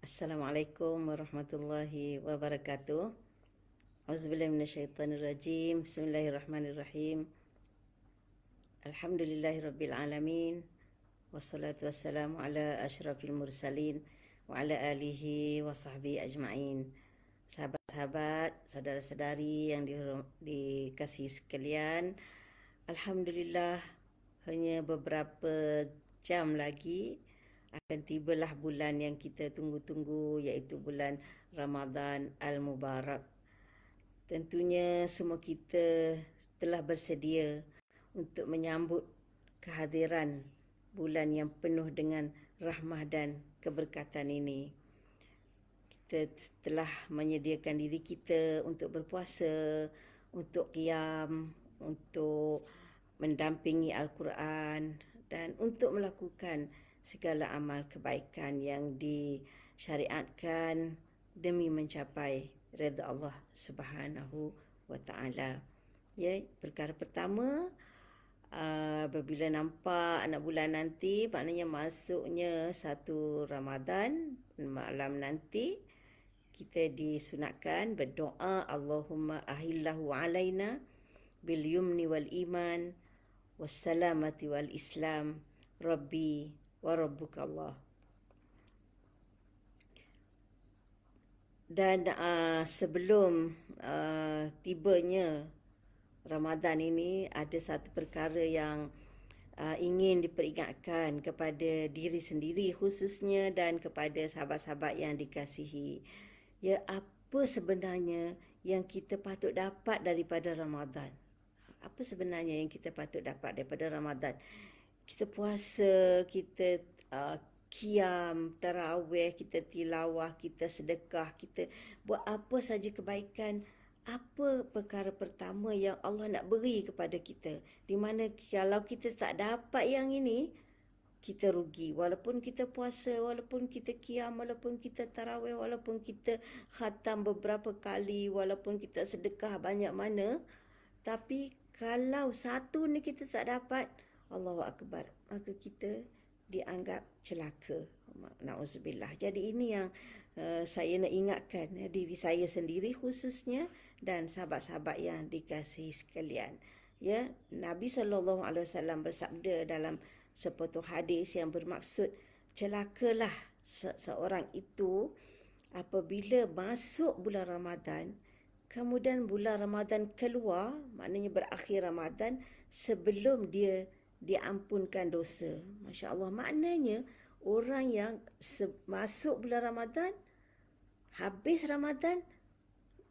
Assalamualaikum warahmatullahi wabarakatuh. Auzubillahi minasyaitonirrajim. Bismillahirrahmanirrahim. Alhamdulillahirabbil alamin. Wassalatu wassalamu ala asyrafil mursalin wa ala alihi wa sahbihi ajma'in. Sahabat-sahabat, saudara-saudari yang dikasihi sekalian, alhamdulillah hanya beberapa jam lagi akan tibalah bulan yang kita tunggu-tunggu, iaitu bulan Ramadan Al-Mubarak. Tentunya semua kita telah bersedia untuk menyambut kehadiran bulan yang penuh dengan rahmah dan keberkatan ini. Kita telah menyediakan diri kita untuk berpuasa, untuk qiyam, untuk mendampingi Al-Quran dan untuk melakukan segala amal kebaikan yang disyariatkan demi mencapai redha Allah Subhanahu wa taala. Ya, perkara pertama, apabila nampak anak bulan nanti, maknanya masuknya satu Ramadan malam nanti, kita disunatkan berdoa, Allahumma ahillahu alaina bil yumni wal iman wassalamati wal islam rabbi wa rabbuka Allah. Dan sebelum tibanya Ramadan ini, ada satu perkara yang ingin diperingatkan kepada diri sendiri khususnya dan kepada sahabat-sahabat yang dikasihi. Ya, apa sebenarnya yang kita patut dapat daripada Ramadan? Apa sebenarnya yang kita patut dapat daripada Ramadan? Kita puasa, kita qiyam, tarawih, kita tilawah, kita sedekah, kita buat apa saja kebaikan. Apa perkara pertama yang Allah nak beri kepada kita? Di mana kalau kita tak dapat yang ini, kita rugi. Walaupun kita puasa, walaupun kita qiyam, walaupun kita tarawih, walaupun kita khatam beberapa kali, walaupun kita sedekah banyak mana, tapi kalau satu ni kita tak dapat, Allahu Akbar, maka kita dianggap celaka. Na'udzubillah. Jadi ini yang saya nak ingatkan diri saya sendiri khususnya dan sahabat-sahabat yang dikasihi sekalian. Ya, Nabi SAW bersabda dalam sepotong hadis yang bermaksud, celakalah seorang itu apabila masuk bulan Ramadan, kemudian bulan Ramadan keluar, maknanya berakhir Ramadan, sebelum dia diampunkan dosa. Masya Allah, maknanya orang yang masuk bulan Ramadan, habis Ramadan,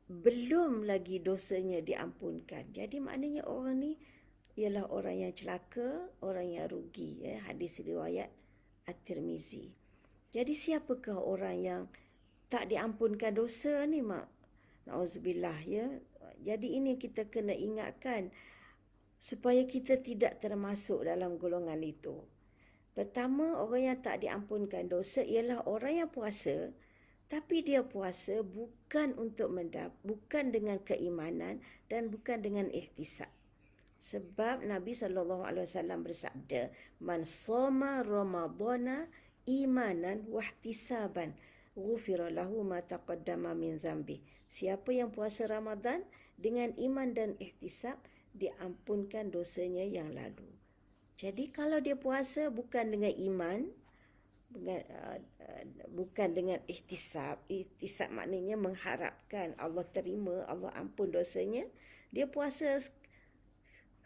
belum lagi dosanya diampunkan. Jadi maknanya orang ni ialah orang yang celaka, orang yang rugi. Ya, hadis riwayat At-Tirmizi. Jadi siapakah orang yang tak diampunkan dosa ni, mak? Na'udzubillah, ya. Jadi ini kita kena ingatkan supaya kita tidak termasuk dalam golongan itu. Pertama, orang yang tak diampunkan dosa ialah orang yang puasa, tapi dia puasa bukan bukan dengan keimanan dan bukan dengan ihtisab. Sebab Nabi SAW bersabda, "Man shoma Ramadhana imanan wahtisaban, ghufira lahu ma taqaddama min dhanbi." Siapa yang puasa Ramadan dengan iman dan ihtisab, diampunkan dosanya yang lalu. Jadi kalau dia puasa bukan dengan iman, bukan dengan ihtisab. Ihtisab maknanya mengharapkan Allah terima, Allah ampun dosanya. Dia puasa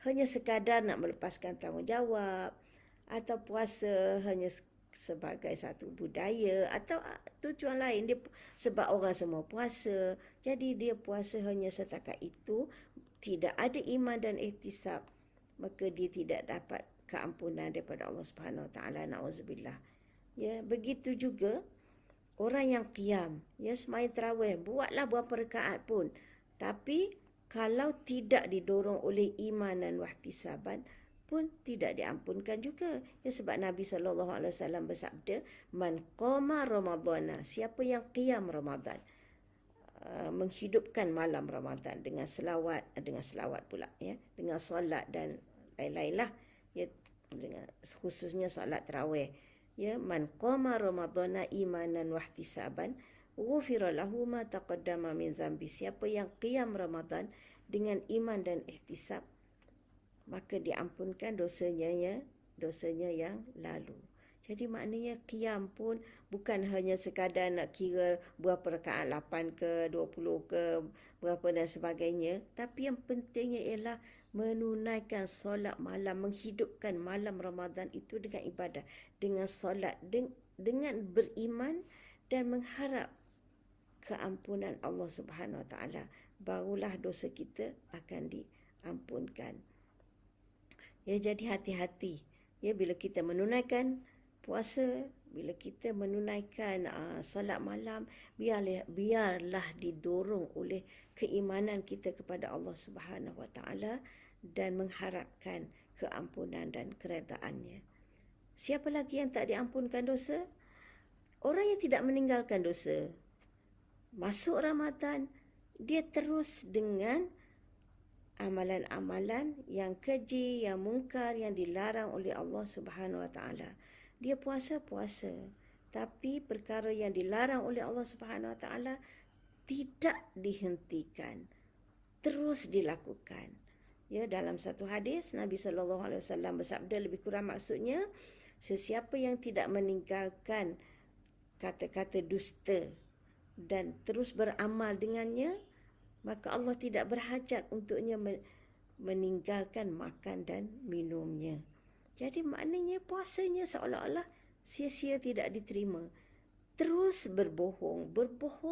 hanya sekadar nak melepaskan tanggungjawab, atau puasa hanya sebagai satu budaya, atau tujuan lain, dia sebab orang semua puasa. Jadi dia puasa hanya setakat itu, tidak ada iman dan ihtisab, maka dia tidak dapat keampunan daripada Allah Subhanahu Wa Taala. Na'udzubillah. Ya, begitu juga orang yang qiyam, ya, sembahyang tarawih, buatlah berapa rakaat pun, tapi kalau tidak didorong oleh iman dan wahtisaban pun tidak diampunkan juga. Ya, sebab Nabi SAW bersabda, "Man qama Ramadhana", siapa yang qiyam Ramadan, menghidupkan malam Ramadan dengan selawat pula, ya, dengan solat dan lain-lain lah, ya, dengan khususnya solat tarawih. Ya, man qama ramadhana imanan wahtisaban ghufira lahu ma taqaddama min dhanbi. Siapa yang qiyam Ramadan dengan iman dan ihtisab, maka diampunkan dosanya yang lalu. Jadi maknanya qiyam pun bukan hanya sekadar nak kira berapa rakaat, 8 ke 20 ke berapa dan sebagainya, tapi yang pentingnya ialah menunaikan solat malam, menghidupkan malam Ramadan itu dengan ibadah, dengan solat, dengan beriman dan mengharap keampunan Allah Subhanahu Wa Taala, barulah dosa kita akan diampunkan. Ya, jadi hati-hati. Ya, bila kita menunaikan puasa, bila kita menunaikan solat malam, biarlah didorong oleh keimanan kita kepada Allah Subhanahu Wa Taala dan mengharapkan keampunan dan keredaannya. Siapa lagi yang tak diampunkan dosa? Orang yang tidak meninggalkan dosa. Masuk Ramadan, dia terus dengan amalan-amalan yang keji, yang mungkar, yang dilarang oleh Allah Subhanahu Wa Taala. Dia puasa, tapi perkara yang dilarang oleh Allah Subhanahu Wa Taala tidak dihentikan, terus dilakukan. Ya, dalam satu hadis Nabi SAW bersabda, lebih kurang maksudnya, sesiapa yang tidak meninggalkan kata-kata dusta dan terus beramal dengannya, maka Allah tidak berhajat untuknya meninggalkan makan dan minumnya. Jadi maknanya puasanya seolah-olah sia-sia, tidak diterima. Terus berbohong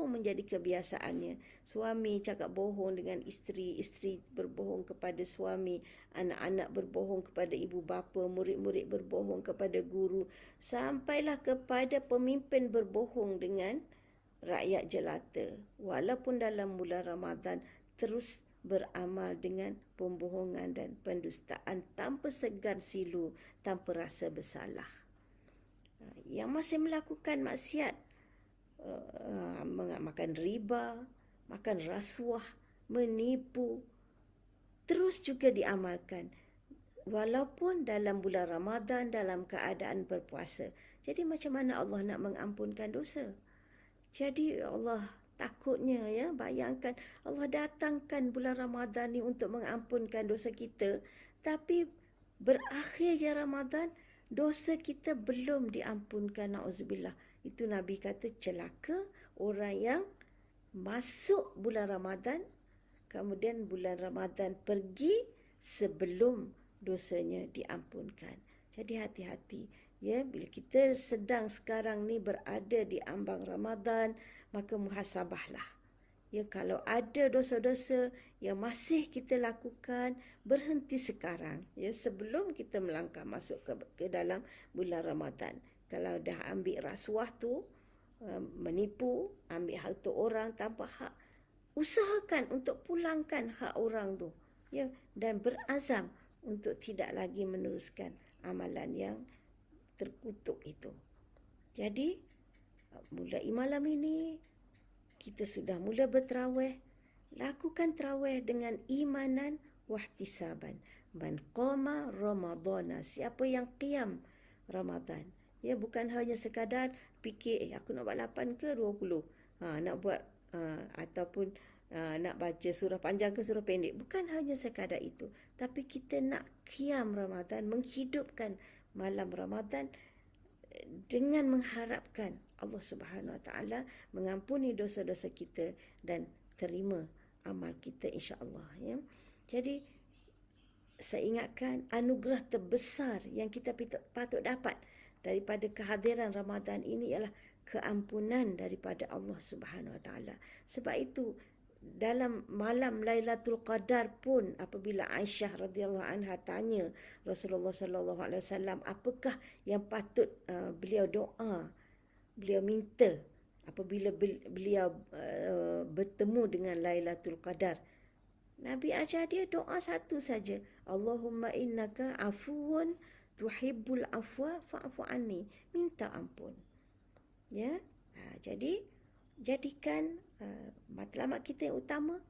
menjadi kebiasaannya. Suami cakap bohong dengan isteri, isteri berbohong kepada suami, anak-anak berbohong kepada ibu bapa, murid-murid berbohong kepada guru, sampailah kepada pemimpin berbohong dengan rakyat jelata. Walaupun dalam bulan Ramadan terus beramal dengan pembohongan dan pendustaan tanpa segan silu, tanpa rasa bersalah. Yang masih melakukan maksiat, makan riba, makan rasuah, menipu, terus juga diamalkan walaupun dalam bulan Ramadan dalam keadaan berpuasa. Jadi macam mana Allah nak mengampunkan dosa? Jadi Allah takutnya, ya, bayangkan Allah datangkan bulan Ramadan ni untuk mengampunkan dosa kita, tapi berakhir je Ramadan, dosa kita belum diampunkan, na'udzubillah. Itu Nabi kata celaka orang yang masuk bulan Ramadan, kemudian bulan Ramadan pergi sebelum dosanya diampunkan. Jadi hati-hati. Ya, bila kita sedang sekarang ni berada di ambang Ramadan, maka muhasabahlah. Ya, kalau ada dosa-dosa yang masih kita lakukan, berhenti sekarang, ya, sebelum kita melangkah masuk ke dalam bulan Ramadan. Kalau dah ambil rasuah tu, menipu, ambil harta orang tanpa hak, usahakan untuk pulangkan hak orang tu, ya, dan berazam untuk tidak lagi meneruskan amalan yang terkutuk itu. Jadi, mulai malam ini kita sudah mula berterawih. Lakukan terawih dengan imanan wahtisaban. Man qama ramadhana, siapa yang qiyam Ramadan. Ya, bukan hanya sekadar fikir, aku nak buat 8 ke 20. Nak buat ataupun nak baca surah panjang ke surah pendek. Bukan hanya sekadar itu, tapi kita nak qiyam Ramadan, menghidupkan malam Ramadan dengan mengharapkan Allah Subhanahu Wa Taala mengampuni dosa-dosa kita dan terima amal kita, insya-Allah, ya. Jadi saya ingatkan, anugerah terbesar yang kita patut dapat daripada kehadiran Ramadan ini ialah keampunan daripada Allah Subhanahu Wa Taala. Sebab itu dalam malam Lailatul Qadar pun, apabila Aisyah radhiyallahu anha tanya Rasulullah sallallahu alaihi wasallam, apakah yang patut beliau doa, beliau minta apabila beliau bertemu dengan Lailatul Qadar, Nabi ajar dia doa satu saja, Allahumma innaka afuwun tuhibbul afwa fa'fu anni, minta ampun. Ya, jadi jadikan matlamat kita yang utama,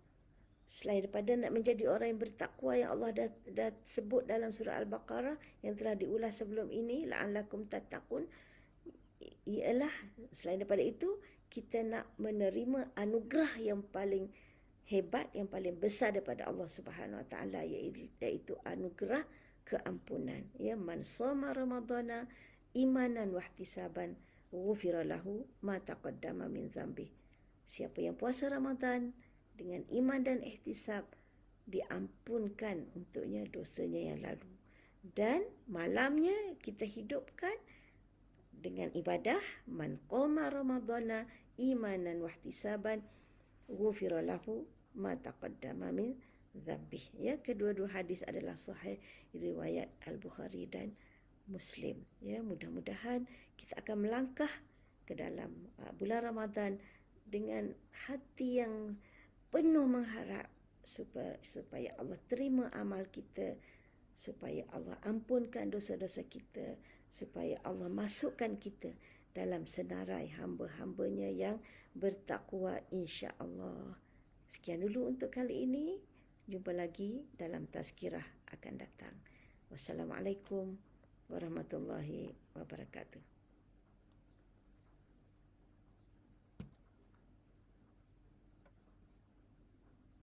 selain daripada nak menjadi orang yang bertakwa yang Allah dah sebut dalam surah Al-Baqarah yang telah diulas sebelum ini, la'allakum tattaqun, ialah selain daripada itu, kita nak menerima anugerah yang paling hebat, yang paling besar daripada Allah Subhanahu Wa Taala, iaitu anugerah keampunan. Ya, man shoma ramadhana imanan wahtisaban ghufira lahu ma taqaddama min dzambi. Siapa yang puasa Ramadan dengan iman dan ihtisab, diampunkan untuknya dosanya yang lalu. Dan malamnya kita hidupkan dengan ibadah, man qama ramadhana imanan wahtisaban ghufira lahu ma taqaddama min dzambih. Ya, kedua-dua hadis adalah sahih riwayat Al-Bukhari dan Muslim. Ya, mudah-mudahan kita akan melangkah ke dalam bulan Ramadan dengan hati yang penuh mengharap supaya Allah terima amal kita, supaya Allah ampunkan dosa-dosa kita, supaya Allah masukkan kita dalam senarai hamba-hambanya yang bertakwa, insya-Allah. Sekian dulu untuk kali ini. Jumpa lagi dalam tazkirah akan datang. Wassalamualaikum warahmatullahi wabarakatuh.